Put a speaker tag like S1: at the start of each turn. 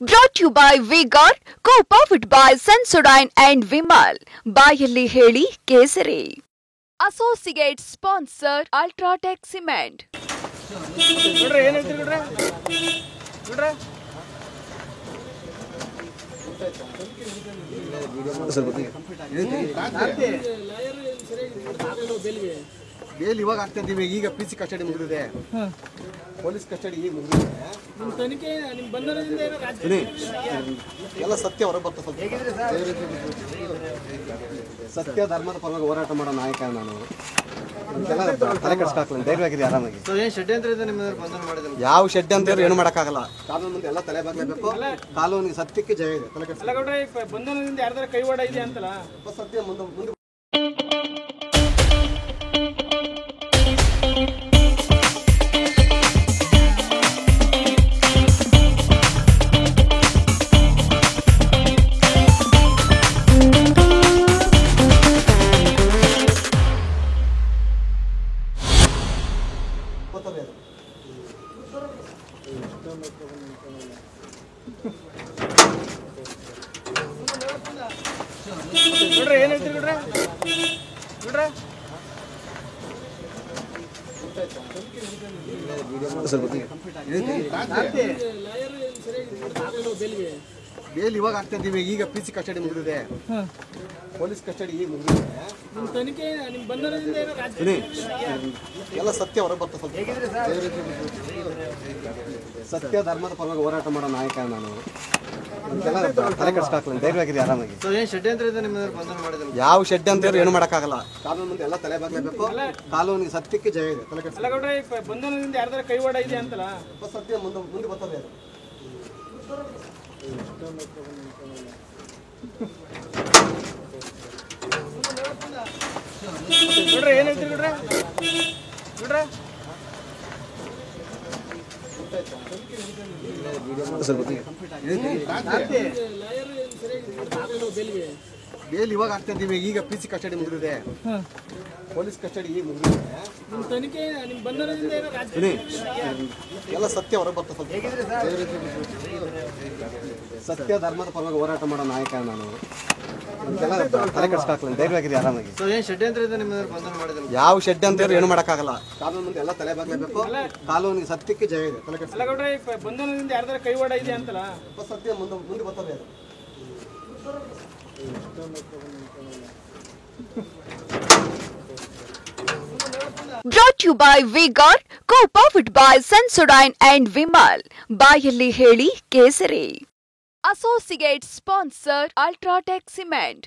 S1: Brought to you by V-Guard, co-powered by Sensodyne and Vimal. ಬಾಯಲ್ಲಿ ಹೇಳಿ ಕೇಸರಿ. Associate sponsor Ultratech Cement.
S2: ನೋಡ್ರಿ ಏನು ಹೇಳ್ತೀರಿ ನೋಡ್ರಿ ಬೇಲ್ ಇವಾಗ ಆಗ್ತಾ ಇದೀವಿ. ಈಗ ಪಿಸಿ ಕಸ್ಟಡಿ ಮುಗಿದಿದೆ, ಪೊಲೀಸ್ ಕಸ್ಟಡಿ ಈಗ ಮುಗಿದಿದೆ. ಎಲ್ಲ ಸತ್ಯ ಹೊರ ಬರ್ತದೆ. ಸತ್ಯ ಧರ್ಮದ ಪರವಾಗಿ ಹೋರಾಟ ಮಾಡೋ ನಾಯಕ ನಾನು. ತಲೆ ಕೆಡಿಸ್ಕಾಕ್ಲ ಧೈರ್ಯವಾಗಿದೆ ಆರಾಮಾಗಿ. ಯಾವ ಷಡ್ಯಂತ್ರ ಏನು ಮಾಡೋಕ್ಕಾಗಲ್ಲ. ಕಾನೂನು ಮುಂದೆ ಎಲ್ಲ ತಲೆ ಬಾಗಲೇಬೇಕು. ಕಾನೂನಿಗೆ ಸತ್ಯಕ್ಕೆ ಜಯ ಇದೆ. ತಲೆ ಬಂಧನದಿಂದ ಯಾರ್ದಾರ ಕೈವಾಡ ಇದೆ ಅಂತಲ್ಲ, ಸತ್ಯ ಮುಂದೆ ನೋಡ್ರಿ ಏನು ಹೇಳ್ತೀರಿ ನೋಡ್ರಿ ಬೇಲ್ ಇವಾಗ ಆಗ್ತಾ ಇದೀವಿ. ಈಗ ಪಿಸಿ ಕಸ್ಟಡಿ ಮುಗಿದಿದೆ, ಪೊಲೀಸ್ ಕಸ್ಟಡಿ ಈಗ ಮುಗಿದಿದೆ. ಎಲ್ಲ ಸತ್ಯ ಹೊರ ಬರ್ತದೆ. ಸತ್ಯ ಧರ್ಮದ ಪರವಾಗಿ ಹೋರಾಟ ಮಾಡೋ ನಾಯಕ ನಾನು. ತಲೆ ಕೆಡಿಸ್ಕಾಕ್ಲ ಧೈರ್ಯವಾಗಿದೆ ಆರಾಮಾಗಿ. ಯಾವ ಷಡ್ಯಂತ್ರ ಏನು ಮಾಡೋಕ್ಕಾಗಲ್ಲ. ಕಾನೂನು ಮುಂದೆ ಎಲ್ಲ ತಲೆ ಬಾಗಲೇಬೇಕು. ಕಾನೂನಿಗೆ ಸತ್ಯಕ್ಕೆ ಜಯ ಇದೆ. ತಲೆ ಕೆಡಿಸ್ಕಾಕ್ಲ ಬಂಧನದಿಂದ ಯಾರ್ದಾರ ಕೈವಾಡ ಇದೆ ಅಂತಲ್ಲ, ಸತ್ಯ ಮುಂದೆ ಬರ್ತದೆ. ನೋಡ್ರಿ ಏನು ಹೇಳ್ತೀರಿ ನೋಡ್ರಿ ಬೇಲ್ ಇವಾಗ ಆಗ್ತಾ ಇದೀವಿ. ಈಗ ಪಿಸಿ ಕಸ್ಟಡಿ ಮುಗಿದಿದೆ, ಪೊಲೀಸ್ ಕಸ್ಟಡಿ ಈಗ ಮುಗಿದಿದೆ. ಎಲ್ಲ ಸತ್ಯ ಹೊರ ಬರ್ತದೆ. ಸತ್ಯ ಧರ್ಮದ ಪರವಾಗಿ ಹೋರಾಟ ಮಾಡೋ ನಾಯಕ ನಾನು. ತಲೆ ಕೆಡಿಸ್ಕಾಕ್ಲ ಧೈರ್ಯವಾಗಿದೆ ಆರಾಮಾಗಿ. ಯಾವ ಷಡ್ಯಂತ್ರ ಏನು ಮಾಡೋಕ್ಕಾಗಲ್ಲ. ಕಾನೂನು ಮುಂದೆ ಎಲ್ಲ ತಲೆ ಬಾಗಲೇಬೇಕು. ಕಾನೂನಿಗೆ ಸತ್ಯಕ್ಕೆ ಜಯ ಇದೆ. ತಲೆ ಕೆಡಿಸ್ಕಾಕ್ಲ ಬಂಧನದಿಂದ ಯಾರ್ದಾರ ಕೈವಾಡ ಇದೆ ಅಂತಲ್ಲ, ಸತ್ಯ ಮುಂದೆ ಬರ್ತದೆ.
S1: Brought to you by V-Guard, co-powered by Sensodyne and Vimal. ಬಾಯಲ್ಲಿ ಹೇಳಿ ಕೇಸರಿ. Associate sponsor Ultratech Cement.